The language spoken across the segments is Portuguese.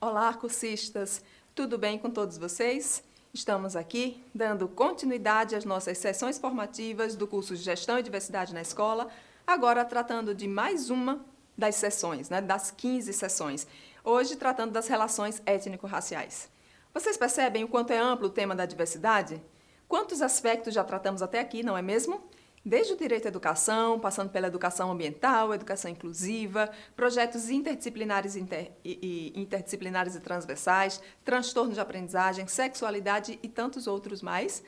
Olá, cursistas! Tudo bem com todos vocês? Estamos aqui dando continuidade às nossas sessões formativas do curso de Gestão e Diversidade na Escola, agora tratando de mais uma das sessões, das 15 sessões, hoje tratando das relações étnico-raciais. Vocês percebem o quanto é amplo o tema da diversidade? Quantos aspectos já tratamos até aqui, não é mesmo? Desde o direito à educação, passando pela educação ambiental, educação inclusiva, projetos interdisciplinares interdisciplinares e transversais, transtorno de aprendizagem, sexualidade e tantos outros mais.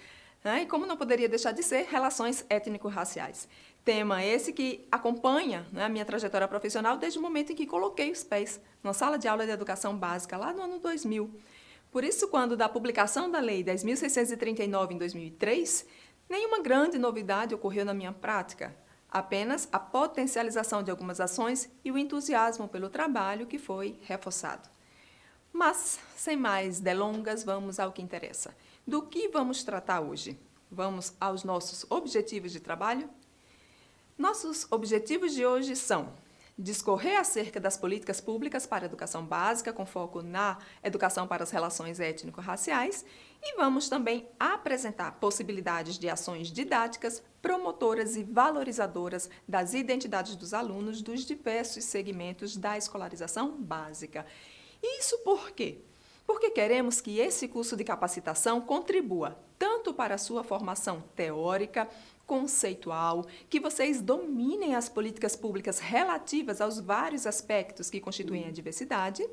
E como não poderia deixar de ser, relações étnico-raciais. Tema esse que acompanha a minha trajetória profissional desde o momento em que coloquei os pés na sala de aula de educação básica, lá no ano 2000. Por isso, quando da publicação da Lei 10.639 em 2003, nenhuma grande novidade ocorreu na minha prática, apenas a potencialização de algumas ações e o entusiasmo pelo trabalho que foi reforçado. Mas, sem mais delongas, vamos ao que interessa. Do que vamos tratar hoje? Vamos aos nossos objetivos de trabalho? Nossos objetivos de hoje são discorrer acerca das políticas públicas para a educação básica, com foco na educação para as relações étnico-raciais, e vamos também apresentar possibilidades de ações didáticas, promotoras e valorizadoras das identidades dos alunos dos diversos segmentos da escolarização básica. Isso por quê? Porque queremos que esse curso de capacitação contribua tanto para a sua formação teórica, conceitual, que vocês dominem as políticas públicas relativas aos vários aspectos que constituem a diversidade,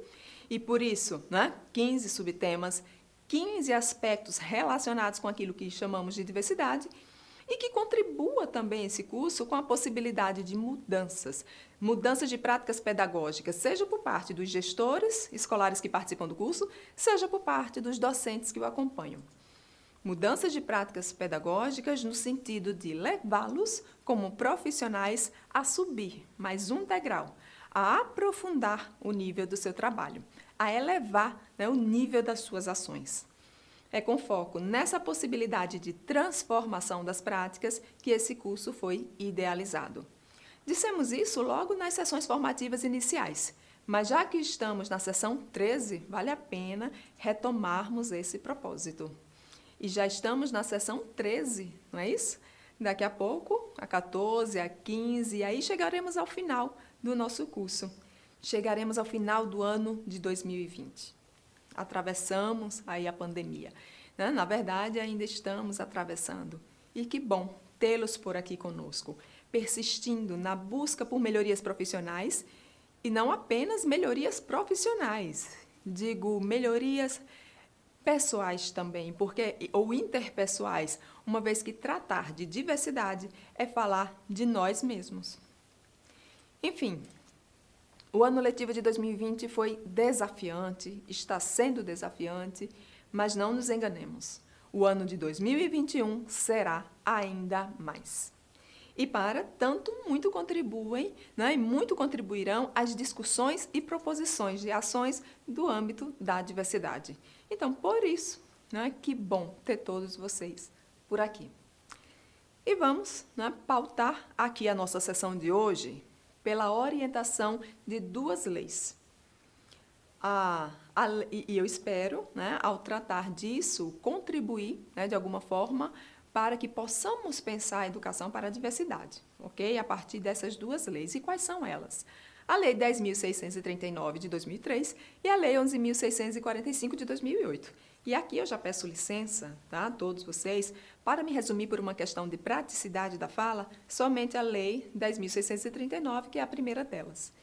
e por isso, 15 subtemas, 15 aspectos relacionados com aquilo que chamamos de diversidade, e que contribua também esse curso com a possibilidade de mudanças de práticas pedagógicas, seja por parte dos gestores escolares que participam do curso, seja por parte dos docentes que o acompanham. Mudanças de práticas pedagógicas no sentido de levá-los, como profissionais, a subir mais um degrau, a aprofundar o nível do seu trabalho, a elevar o nível das suas ações. É com foco nessa possibilidade de transformação das práticas que esse curso foi idealizado. Dissemos isso logo nas sessões formativas iniciais, mas já que estamos na sessão 13, vale a pena retomarmos esse propósito. E já estamos na sessão 13, não é isso? Daqui a pouco, a 14, a 15, e aí chegaremos ao final do nosso curso. Chegaremos ao final do ano de 2020. Atravessamos aí a pandemia. Na verdade, ainda estamos atravessando. E que bom tê-los por aqui conosco, persistindo na busca por melhorias profissionais, e não apenas melhorias profissionais, digo melhorias pessoais também, ou interpessoais, uma vez que tratar de diversidade é falar de nós mesmos. Enfim, o ano letivo de 2020 foi desafiante, está sendo desafiante, mas não nos enganemos. O ano de 2021 será ainda mais. E para tanto, muito contribuem, e muito contribuirão as discussões e proposições de ações do âmbito da diversidade. Então, por isso, que bom ter todos vocês por aqui. E vamos pautar aqui a nossa sessão de hoje pela orientação de duas leis. E eu espero, ao tratar disso, contribuir de alguma forma para que possamos pensar a educação para a diversidade, ok? A partir dessas duas leis. E quais são elas? A Lei 10.639 de 2003 e a Lei 11.645 de 2008. E aqui eu já peço licença, a todos vocês, para me resumir por uma questão de praticidade da fala, somente a Lei 10.639, que é a primeira delas.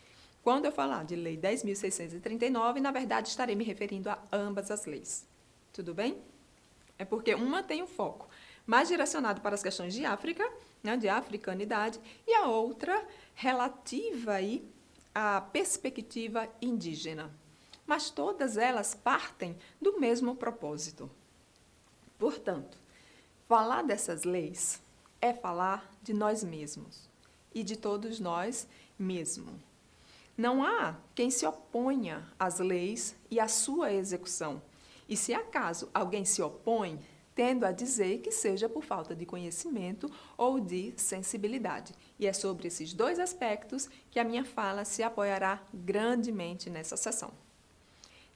Quando eu falar de Lei 10.639, na verdade estarei me referindo a ambas as leis. Tudo bem? É porque uma tem um foco mais direcionado para as questões de África, de africanidade, e a outra relativa aí à perspectiva indígena. Mas todas elas partem do mesmo propósito. Portanto, falar dessas leis é falar de nós mesmos e de todos nós mesmos. Não há quem se oponha às leis e à sua execução. E se acaso alguém se opõe, tendo a dizer que seja por falta de conhecimento ou de sensibilidade. E é sobre esses dois aspectos que a minha fala se apoiará grandemente nessa sessão.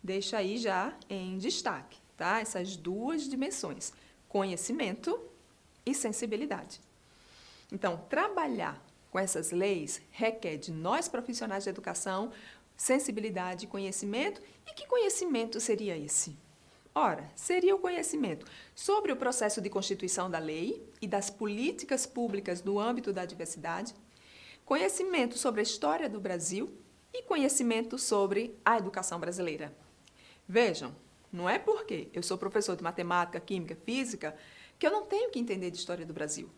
deixa aí já em destaque, tá? Essas duas dimensões, conhecimento e sensibilidade. Então, trabalhar com essas leis requer de nós profissionais de educação sensibilidade e conhecimento. E que conhecimento seria esse? Ora, seria o conhecimento sobre o processo de constituição da lei e das políticas públicas no âmbito da diversidade, conhecimento sobre a história do Brasil e conhecimento sobre a educação brasileira. Vejam, não é porque eu sou professor de matemática, química, física, que eu não tenho que entender de história do Brasil.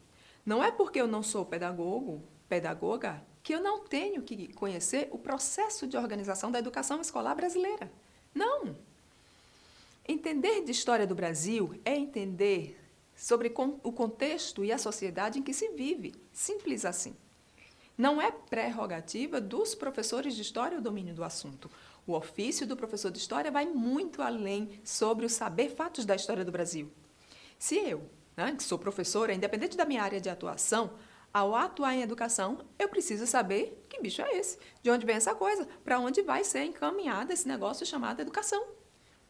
Não é porque eu não sou pedagoga, que eu não tenho que conhecer o processo de organização da educação escolar brasileira. Não! Entender de história do Brasil é entender sobre o contexto e a sociedade em que se vive. Simples assim. Não é prerrogativa dos professores de história o domínio do assunto. O ofício do professor de história vai muito além sobre o saber fatos da história do Brasil. Se eu, que sou professora, independente da minha área de atuação, ao atuar em educação, eu preciso saber que bicho é esse, de onde vem essa coisa, para onde vai ser encaminhado esse negócio chamado educação.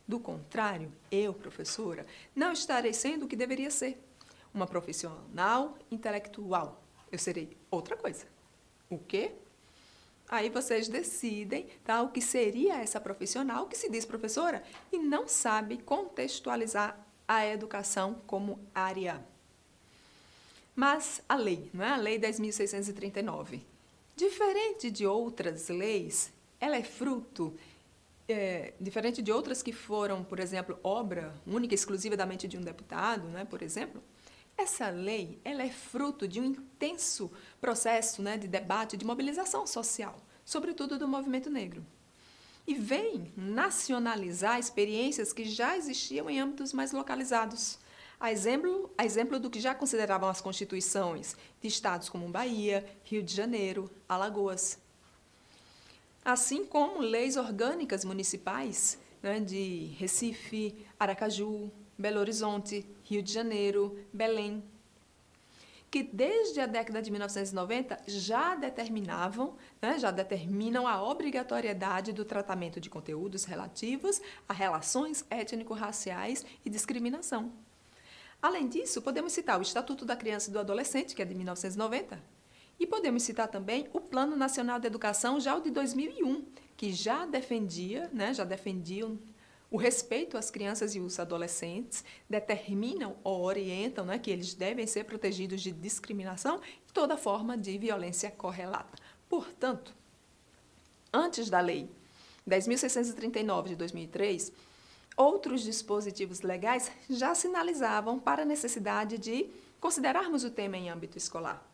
Do contrário, eu, professora, não estarei sendo o que deveria ser. Uma profissional intelectual. Eu serei outra coisa. O quê? Aí vocês decidem, tá, o que seria essa profissional que se diz professora e não sabe contextualizar a educação como área. Mas a lei, não é? A Lei 10.639, diferente de outras leis, ela é fruto, diferente de outras que foram, por exemplo, obra única e exclusivamente de um deputado, né, por exemplo, essa lei ela é fruto de um intenso processo, né, de debate, de mobilização social, sobretudo do movimento negro. E vem nacionalizar experiências que já existiam em âmbitos mais localizados. A exemplo do que já consideravam as constituições de estados como Bahia, Rio de Janeiro, Alagoas. Assim como leis orgânicas municipais, né, de Recife, Aracaju, Belo Horizonte, Rio de Janeiro, Belém, que desde a década de 1990 já determinam a obrigatoriedade do tratamento de conteúdos relativos a relações étnico-raciais e discriminação. Além disso, podemos citar o Estatuto da Criança e do Adolescente, que é de 1990, e podemos citar também o Plano Nacional de Educação, já o de 2001, que já defendiam o respeito às crianças e os adolescentes, determinam ou orientam, que eles devem ser protegidos de discriminação e toda forma de violência correlata. Portanto, antes da Lei 10.639 de 2003, outros dispositivos legais já sinalizavam para a necessidade de considerarmos o tema em âmbito escolar.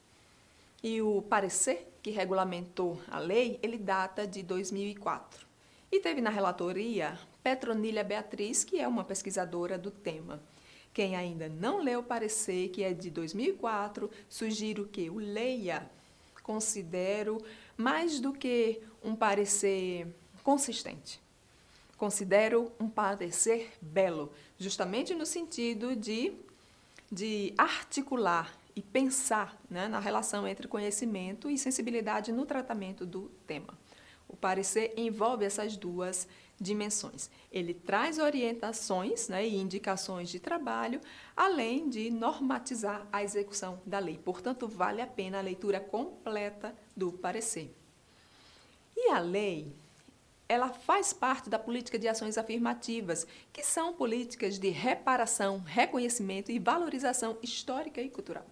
E o parecer que regulamentou a lei, ele data de 2004. E teve na relatoria Petronília Beatriz, que é uma pesquisadora do tema. Quem ainda não leu o parecer, que é de 2004, sugiro que o leia. Considero mais do que um parecer consistente. Considero um parecer belo, justamente no sentido de articular e pensar, na relação entre conhecimento e sensibilidade no tratamento do tema. O parecer envolve essas duas dimensões. Ele traz orientações, e indicações de trabalho, além de normatizar a execução da lei. Portanto, vale a pena a leitura completa do parecer. E a lei, ela faz parte da política de ações afirmativas, que são políticas de reparação, reconhecimento e valorização histórica e cultural.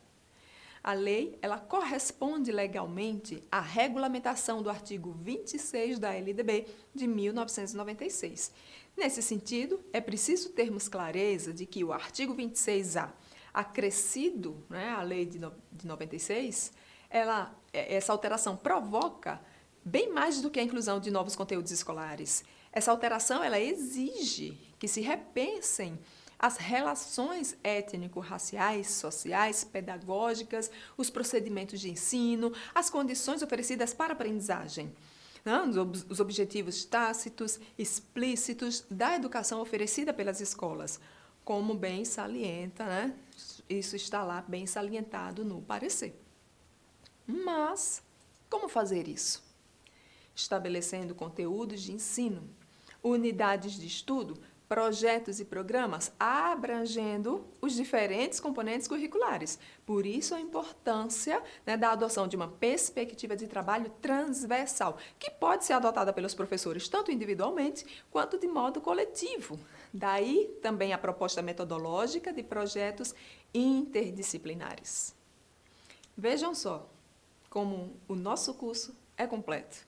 A lei, ela corresponde legalmente à regulamentação do artigo 26 da LDB de 1996. Nesse sentido, é preciso termos clareza de que o artigo 26A, acrescido, à lei de 96, essa alteração provoca bem mais do que a inclusão de novos conteúdos escolares. Essa alteração ela exige que se repensem as relações étnico-raciais, sociais, pedagógicas, os procedimentos de ensino, as condições oferecidas para a aprendizagem, os objetivos tácitos, explícitos da educação oferecida pelas escolas, como bem salienta, isso está lá bem salientado no parecer. Mas, como fazer isso? Estabelecendo conteúdos de ensino. unidades de estudo, projetos e programas abrangendo os diferentes componentes curriculares. Por isso a importância, né, da adoção de uma perspectiva de trabalho transversal, que pode ser adotada pelos professores tanto individualmente quanto de modo coletivo. Daí também a proposta metodológica de projetos interdisciplinares. Vejam só como o nosso curso é completo,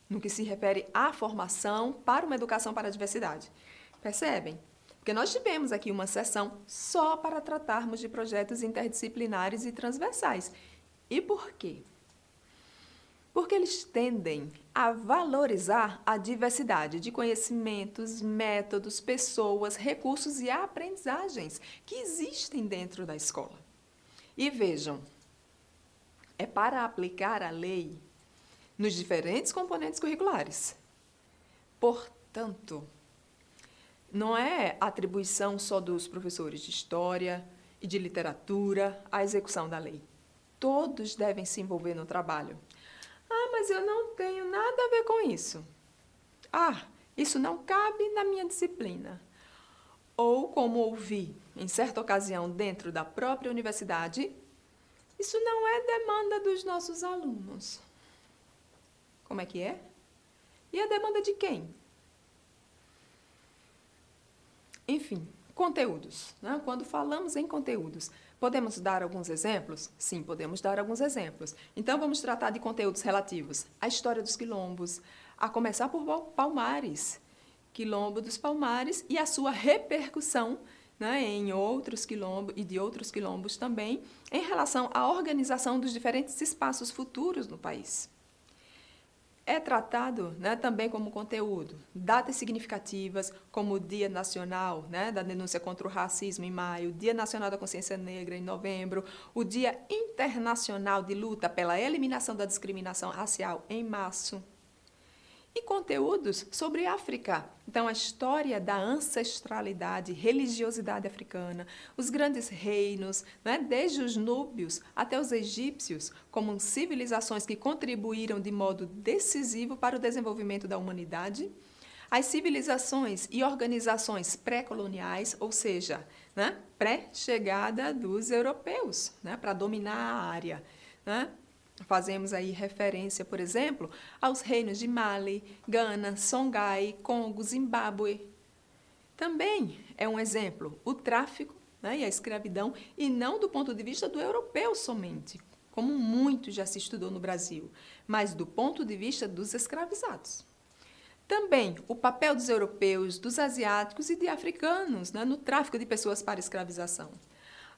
no que se refere à formação para uma educação para a diversidade. Percebem? Porque nós tivemos aqui uma sessão só para tratarmos de projetos interdisciplinares e transversais. E por quê? Porque eles tendem a valorizar a diversidade de conhecimentos, métodos, pessoas, recursos e aprendizagens que existem dentro da escola. E vejam, é para aplicar a lei nos diferentes componentes curriculares. Portanto, não é atribuição só dos professores de história e de literatura a execução da lei. Todos devem se envolver no trabalho. Ah, mas eu não tenho nada a ver com isso. Ah, isso não cabe na minha disciplina. Ou, como ouvi em certa ocasião dentro da própria universidade, isso não é demanda dos nossos alunos. Como é que é? E a demanda de quem? Enfim, conteúdos, né? Quando falamos em conteúdos, podemos dar alguns exemplos? Sim, podemos dar alguns exemplos. Então, vamos tratar de conteúdos relativos à história dos quilombos, a começar por Palmares, Quilombo dos Palmares e a sua repercussão, né, em outros quilombos e de outros quilombos também, em relação à organização dos diferentes espaços futuros no país. É tratado, né, também como conteúdo datas significativas, como o Dia Nacional, né, da Denúncia contra o Racismo em maio, o Dia Nacional da Consciência Negra em novembro, o Dia Internacional de Luta pela Eliminação da Discriminação Racial em março. E conteúdos sobre África. Então, a história da ancestralidade, religiosidade africana, os grandes reinos, né, desde os núbios até os egípcios, como civilizações que contribuíram de modo decisivo para o desenvolvimento da humanidade, as civilizações e organizações pré-coloniais, ou seja, né, pré-chegada dos europeus, né, para dominar a área, né? Fazemos aí referência, por exemplo, aos reinos de Mali, Gana, Songhai, Congo, Zimbábue. Também é um exemplo o tráfico, né, e a escravidão, e não do ponto de vista do europeu somente, como muito já se estudou no Brasil, mas do ponto de vista dos escravizados. Também o papel dos europeus, dos asiáticos e de africanos, né, no tráfico de pessoas para escravização.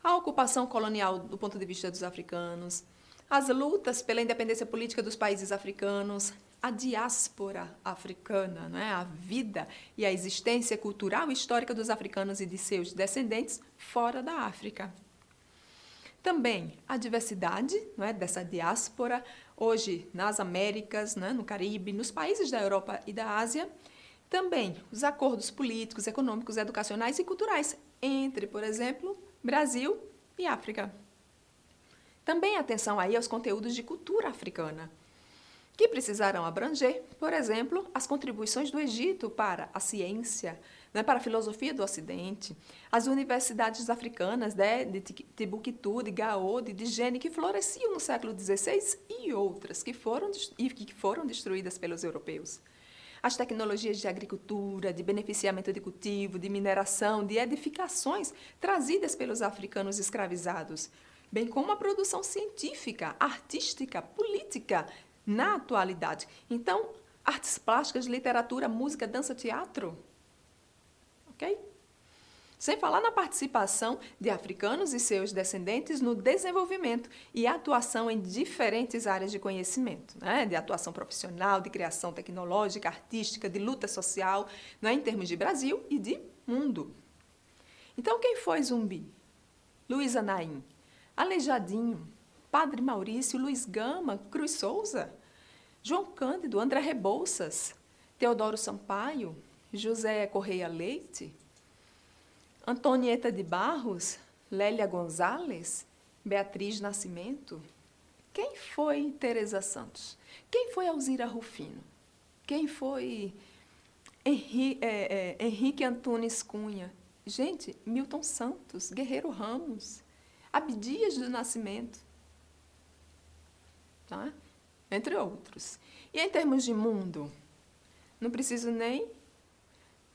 A ocupação colonial do ponto de vista dos africanos, as lutas pela independência política dos países africanos, a diáspora africana, né? A vida e a existência cultural e histórica dos africanos e de seus descendentes fora da África. Também a diversidade, não é, dessa diáspora, hoje nas Américas, né, no Caribe, nos países da Europa e da Ásia. Também os acordos políticos, econômicos, educacionais e culturais entre, por exemplo, Brasil e África. Também atenção aí aos conteúdos de cultura africana, que precisarão abranger, por exemplo, as contribuições do Egito para a ciência, né, para a filosofia do Ocidente, as universidades africanas, né, de Timbuktu, de Gao, de Gênese, que floresciam no século XVI e outras que foram destruídas pelos europeus. As tecnologias de agricultura, de beneficiamento de cultivo, de mineração, de edificações trazidas pelos africanos escravizados, bem como a produção científica, artística, política na atualidade. Então, artes plásticas, literatura, música, dança, teatro. Ok? Sem falar na participação de africanos e seus descendentes no desenvolvimento e atuação em diferentes áreas de conhecimento, né? De atuação profissional, de criação tecnológica, artística, de luta social, né? Em termos de Brasil e de mundo. Então, quem foi Zumbi? Luiza Naim, Aleijadinho, Padre Maurício, Luiz Gama, Cruz Souza, João Cândido, André Rebouças, Teodoro Sampaio, José Correia Leite, Antonieta de Barros, Lélia Gonzalez, Beatriz Nascimento. Quem foi Teresa Santos? Quem foi Alzira Rufino? Quem foi Henrique Antunes Cunha. Gente, Milton Santos, Guerreiro Ramos, Abdias do Nascimento, tá? Entre outros. E em termos de mundo, não preciso nem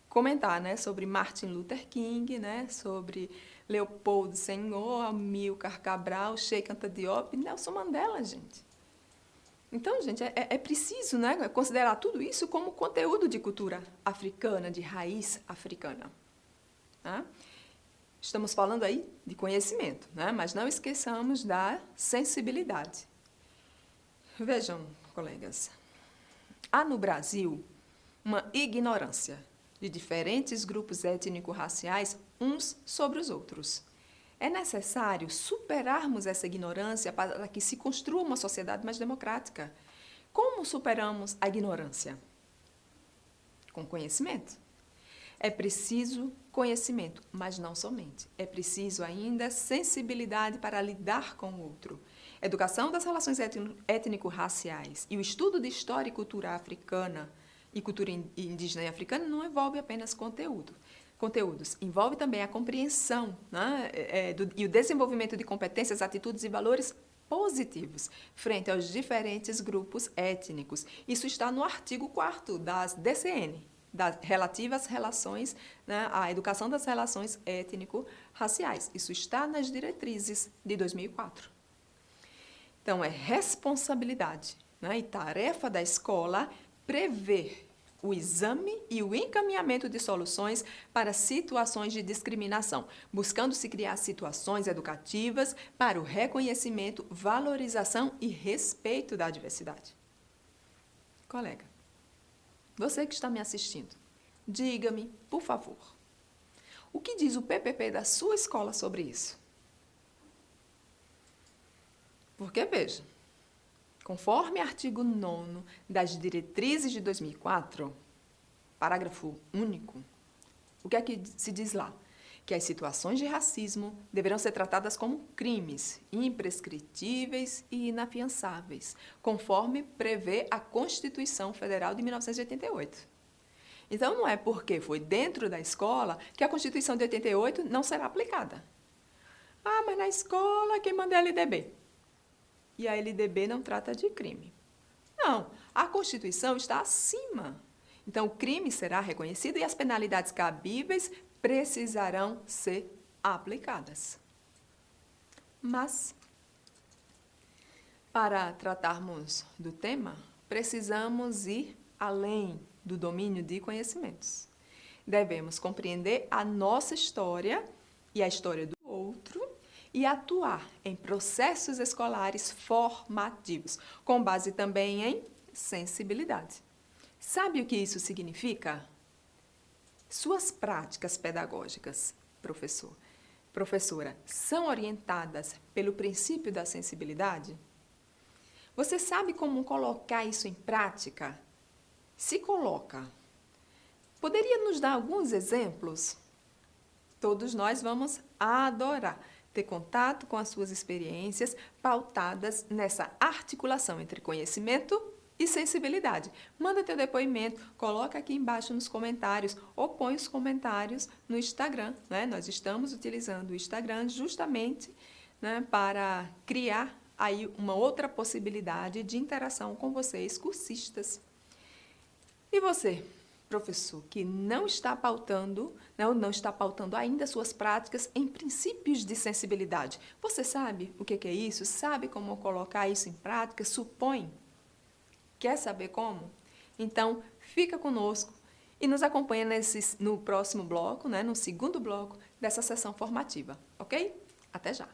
comentar, né, sobre Martin Luther King, né, sobre Leopoldo Senghor, Amílcar Cabral, Sheikh Anta Diop, Nelson Mandela, gente. Então, gente, é preciso, né, considerar tudo isso como conteúdo de cultura africana, de raiz africana. Tá? Estamos falando aí de conhecimento, né, mas não esqueçamos da sensibilidade. Vejam, colegas, há no Brasil uma ignorância de diferentes grupos étnico-raciais uns sobre os outros. É necessário superarmos essa ignorância para que se construa uma sociedade mais democrática. Como superamos a ignorância? Com conhecimento. É preciso conhecimento, mas não somente. É preciso ainda sensibilidade para lidar com o outro. Educação das relações étnico-raciais e o estudo de história e cultura africana e cultura indígena e africana não envolve apenas conteúdos, envolve também a compreensão, né, e o desenvolvimento de competências, atitudes e valores positivos frente aos diferentes grupos étnicos. Isso está no artigo 4º das DCN, relativa às relações, né, à educação das relações étnico-raciais. Isso está nas diretrizes de 2004. Então, é responsabilidade, né, e tarefa da escola prever o exame e o encaminhamento de soluções para situações de discriminação, buscando-se criar situações educativas para o reconhecimento, valorização e respeito da diversidade. Colega, você que está me assistindo, diga-me, por favor, o que diz o PPP da sua escola sobre isso? Porque, veja, conforme artigo 9º das diretrizes de 2004, parágrafo único, o que é que se diz lá? Que as situações de racismo deverão ser tratadas como crimes imprescritíveis e inafiançáveis, conforme prevê a Constituição Federal de 1988. Então, não é porque foi dentro da escola que a Constituição de 88 não será aplicada. Ah, mas na escola quem manda é a LDB. E a LDB não trata de crime. Não, a Constituição está acima. Então, o crime será reconhecido e as penalidades cabíveis precisarão ser aplicadas. Mas, para tratarmos do tema, precisamos ir além do domínio de conhecimentos. Devemos compreender a nossa história e a história do outro e atuar em processos escolares formativos, com base também em sensibilidade. Sabe o que isso significa? Suas práticas pedagógicas, professora, são orientadas pelo princípio da sensibilidade? Você sabe como colocar isso em prática? Se coloca. Poderia nos dar alguns exemplos? Todos nós vamos adorar ter contato com as suas experiências pautadas nessa articulação entre conhecimento e sensibilidade. Manda teu depoimento, coloca aqui embaixo nos comentários ou põe os comentários no Instagram, né? Nós estamos utilizando o Instagram justamente, né, para criar aí uma outra possibilidade de interação com vocês, cursistas. E você, professor, que não está pautando ainda suas práticas em princípios de sensibilidade. Você sabe o que é isso? Sabe como colocar isso em prática? Supõe? Quer saber como? Então, fica conosco e nos acompanha no próximo bloco, né, no segundo bloco dessa sessão formativa, ok? Até já!